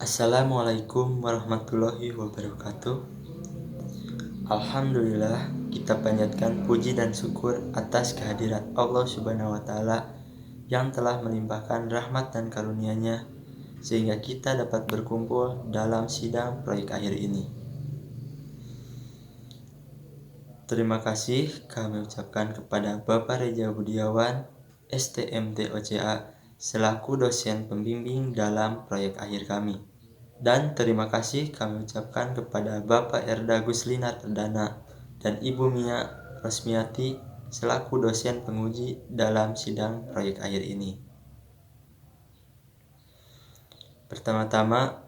Assalamualaikum warahmatullahi wabarakatuh. Alhamdulillah, kita panjatkan puji dan syukur atas kehadirat Allah Subhanahu wa Ta'ala yang telah melimpahkan rahmat dan karunia-Nya sehingga kita dapat berkumpul dalam sidang proyek akhir ini. Terima kasih kami ucapkan kepada Bapak Reja Budiawan, STMT-OCA, selaku dosen pembimbing dalam proyek akhir kami. Dan terima kasih kami ucapkan kepada Bapak Erda Guslina Perdana dan Ibu Mia Rosmiati selaku dosen penguji dalam sidang proyek akhir ini. Pertama-tama,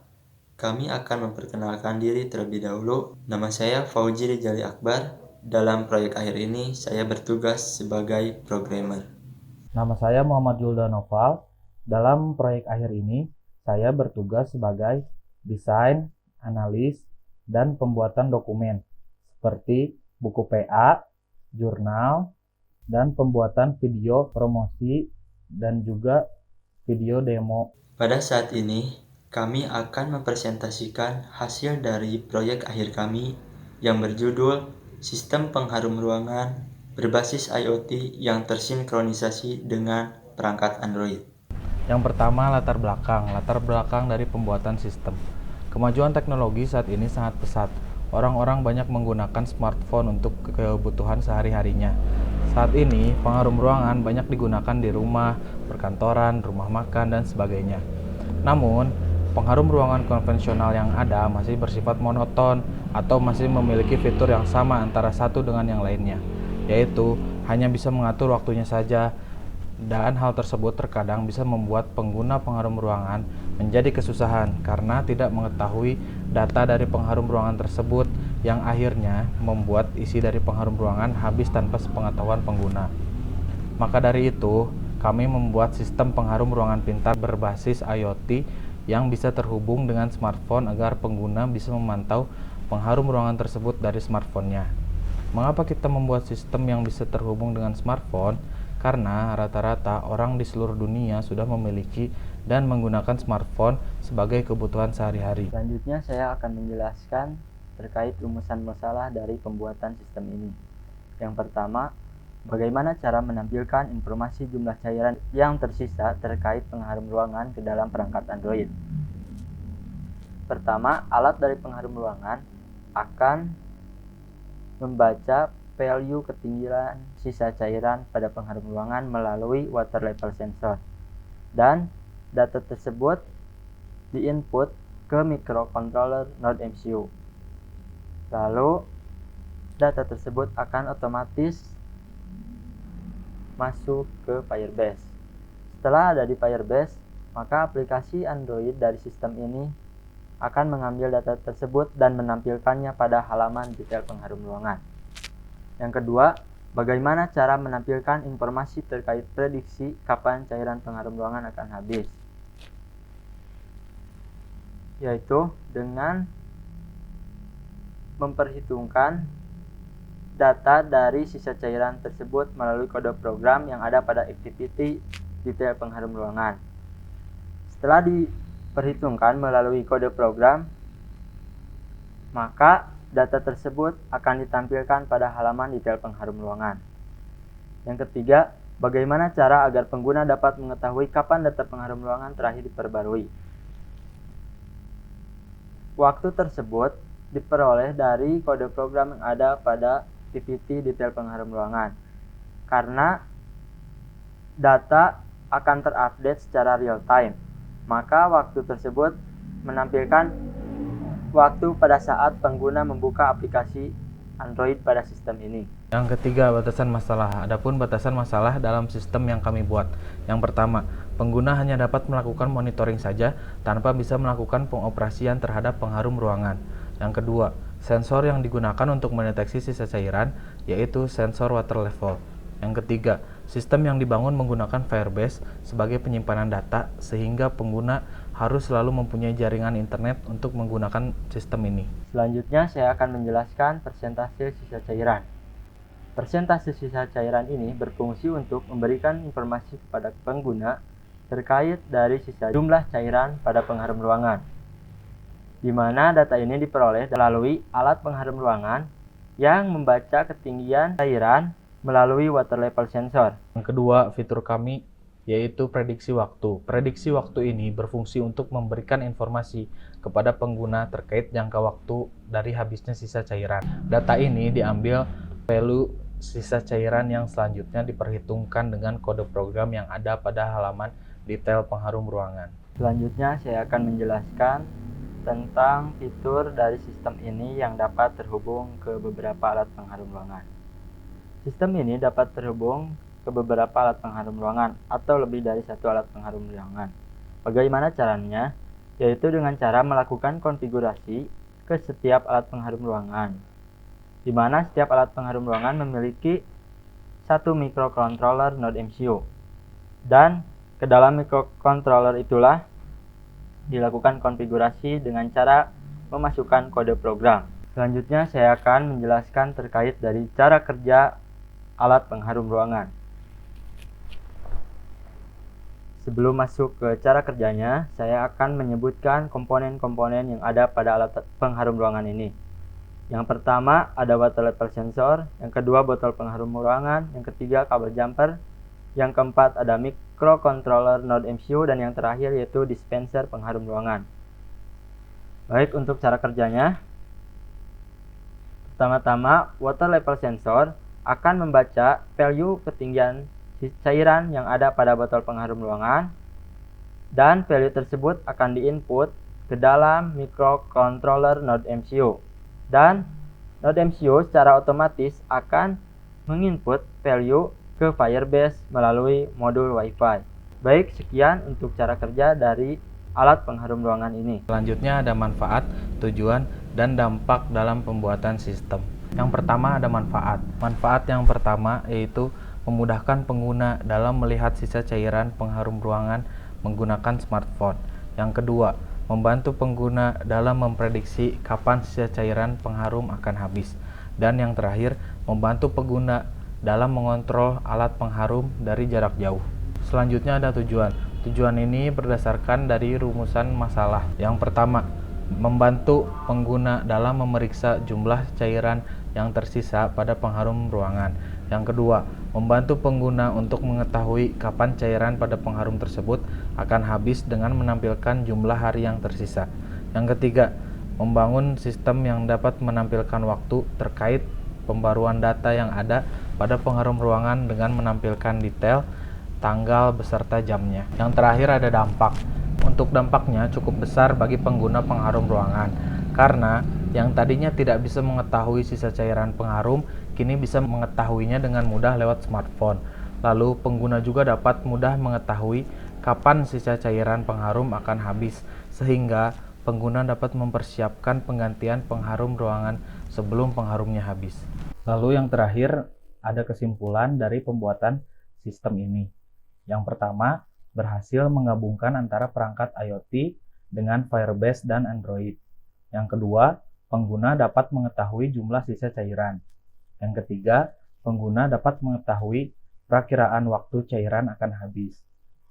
kami akan memperkenalkan diri terlebih dahulu. Nama saya Fauzi Rijali Akbar. Dalam proyek akhir ini, saya bertugas sebagai programmer. Nama saya Muhammad Julda Noval. Dalam proyek akhir ini, saya bertugas sebagai desain, analis, dan pembuatan dokumen seperti buku PA, jurnal, dan pembuatan video promosi dan juga video demo. Pada saat ini, kami akan mempresentasikan hasil dari proyek akhir kami yang berjudul Sistem Pengharum Ruangan berbasis IoT yang tersinkronisasi dengan perangkat Android. Yang pertama, latar belakang dari pembuatan sistem. Kemajuan teknologi saat ini sangat pesat. Orang-orang banyak menggunakan smartphone untuk kebutuhan sehari-harinya. Saat ini, pengharum ruangan banyak digunakan di rumah, perkantoran, rumah makan, dan sebagainya. Namun, pengharum ruangan konvensional yang ada masih bersifat monoton atau masih memiliki fitur yang sama antara satu dengan yang lainnya, yaitu hanya bisa mengatur waktunya saja. Dan hal tersebut terkadang bisa membuat pengguna pengharum ruangan menjadi kesusahan karena tidak mengetahui data dari pengharum ruangan tersebut, yang akhirnya membuat isi dari pengharum ruangan habis tanpa sepengetahuan pengguna. Maka dari itu, kami membuat sistem pengharum ruangan pintar berbasis IoT yang bisa terhubung dengan smartphone agar pengguna bisa memantau pengharum ruangan tersebut dari smartphone-nya. Mengapa kita membuat sistem yang bisa terhubung dengan smartphone? Karena rata-rata orang di seluruh dunia sudah memiliki dan menggunakan smartphone sebagai kebutuhan sehari-hari. Selanjutnya saya akan menjelaskan terkait rumusan masalah dari pembuatan sistem ini. Yang pertama, bagaimana cara menampilkan informasi jumlah cairan yang tersisa terkait pengharum ruangan ke dalam perangkat Android. Pertama, alat dari pengharum ruangan akan membaca value ketinggian sisa cairan pada pengharum ruangan melalui water level sensor, dan data tersebut diinput ke microcontroller Node MCU. Lalu data tersebut akan otomatis masuk ke Firebase. Setelah ada di Firebase, maka aplikasi Android dari sistem ini akan mengambil data tersebut dan menampilkannya pada halaman detail pengharum ruangan. Yang kedua, bagaimana cara menampilkan informasi terkait prediksi kapan cairan pengharum ruangan akan habis, yaitu dengan memperhitungkan data dari sisa cairan tersebut melalui kode program yang ada pada activity detail pengharum ruangan. Setelah diperhitungkan melalui kode program, maka data tersebut akan ditampilkan pada halaman detail pengharum ruangan. Yang ketiga, bagaimana cara agar pengguna dapat mengetahui kapan data pengharum ruangan terakhir diperbarui. Waktu tersebut diperoleh dari kode program yang ada pada PPT detail pengharum ruangan, karena data akan terupdate secara real time. Maka waktu tersebut menampilkan waktu pada saat pengguna membuka aplikasi Android pada sistem ini. Yang ketiga, batasan masalah. Adapun batasan masalah dalam sistem yang kami buat. Yang pertama, pengguna hanya dapat melakukan monitoring saja tanpa bisa melakukan pengoperasian terhadap pengharum ruangan. Yang kedua, sensor yang digunakan untuk mendeteksi sisa cairan yaitu sensor water level. Yang ketiga, sistem yang dibangun menggunakan Firebase sebagai penyimpanan data sehingga pengguna harus selalu mempunyai jaringan internet untuk menggunakan sistem ini. Selanjutnya saya akan menjelaskan persentase sisa cairan. Persentase sisa cairan ini berfungsi untuk memberikan informasi kepada pengguna terkait dari sisa jumlah cairan pada pengharum ruangan. di mana data ini diperoleh melalui alat pengharum ruangan yang membaca ketinggian cairan melalui water level sensor. Yang kedua, fitur kami yaitu prediksi waktu. Prediksi waktu ini berfungsi untuk memberikan informasi kepada pengguna terkait jangka waktu dari habisnya sisa cairan. Data ini diambil value sisa cairan yang selanjutnya diperhitungkan dengan kode program yang ada pada halaman detail pengharum ruangan. Selanjutnya saya akan menjelaskan tentang fitur dari sistem ini yang dapat terhubung ke beberapa alat pengharum ruangan. Sistem ini dapat terhubung ke beberapa alat pengharum ruangan atau lebih dari satu alat pengharum ruangan. Bagaimana caranya? Yaitu dengan cara melakukan konfigurasi ke setiap alat pengharum ruangan, di mana setiap alat pengharum ruangan memiliki satu microcontroller node MCU, dan ke dalam microcontroller itulah dilakukan konfigurasi dengan cara memasukkan kode program. Selanjutnya saya akan menjelaskan terkait dari cara kerja alat pengharum ruangan. Sebelum masuk ke cara kerjanya, saya akan menyebutkan komponen-komponen yang ada pada alat pengharum ruangan ini. Yang pertama ada water level sensor, yang kedua botol pengharum ruangan, yang ketiga kabel jumper, yang keempat ada microcontroller node MCU, dan yang terakhir yaitu dispenser pengharum ruangan. Baik, untuk cara kerjanya, pertama-tama water level sensor akan membaca value ketinggian cairan yang ada pada botol pengharum ruangan, dan value tersebut akan diinput ke dalam microcontroller node MCU, dan node MCU secara otomatis akan menginput value ke Firebase melalui modul Wi-Fi. Baik, sekian untuk cara kerja dari alat pengharum ruangan ini. Selanjutnya ada manfaat, tujuan, dan dampak dalam pembuatan sistem. Yang pertama ada manfaat. Manfaat yang pertama yaitu memudahkan pengguna dalam melihat sisa cairan pengharum ruangan menggunakan smartphone. Yang kedua, membantu pengguna dalam memprediksi kapan sisa cairan pengharum akan habis. Dan yang terakhir, membantu pengguna dalam mengontrol alat pengharum dari jarak jauh. Selanjutnya ada tujuan. Tujuan ini berdasarkan dari rumusan masalah. Yang pertama, membantu pengguna dalam memeriksa jumlah cairan yang tersisa pada pengharum ruangan. Yang kedua, membantu pengguna untuk mengetahui kapan cairan pada pengharum tersebut akan habis dengan menampilkan jumlah hari yang tersisa. Yang ketiga, membangun sistem yang dapat menampilkan waktu terkait pembaruan data yang ada pada pengharum ruangan dengan menampilkan detail, tanggal, beserta jamnya. Yang terakhir ada dampak. Untuk dampaknya cukup besar bagi pengguna pengharum ruangan, karena yang tadinya tidak bisa mengetahui sisa cairan pengharum, kini bisa mengetahuinya dengan mudah lewat smartphone. Lalu pengguna juga dapat mudah mengetahui kapan sisa cairan pengharum akan habis, sehingga pengguna dapat mempersiapkan penggantian pengharum ruangan sebelum pengharumnya habis. Lalu yang terakhir ada kesimpulan dari pembuatan sistem ini. Yang pertama, berhasil menggabungkan antara perangkat IoT dengan Firebase dan Android. Yang kedua, pengguna dapat mengetahui jumlah sisa cairan. Yang ketiga, pengguna dapat mengetahui perakiraan waktu cairan akan habis.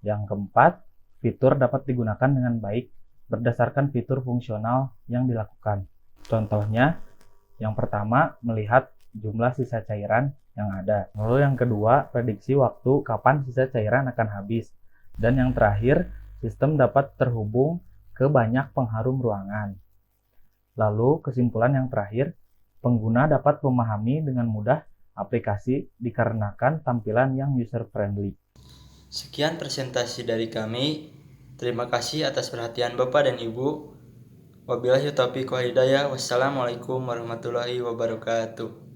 Yang keempat, fitur dapat digunakan dengan baik berdasarkan fitur fungsional yang dilakukan. Contohnya, yang pertama, melihat jumlah sisa cairan yang ada. Lalu yang kedua, prediksi waktu kapan sisa cairan akan habis. Dan yang terakhir, sistem dapat terhubung ke banyak pengharum ruangan. Lalu kesimpulan yang terakhir, pengguna dapat memahami dengan mudah aplikasi dikarenakan tampilan yang user-friendly. Sekian presentasi dari kami. Terima kasih atas perhatian Bapak dan Ibu. Wabillahi taufiq wal hidayah. Wassalamualaikum warahmatullahi wabarakatuh.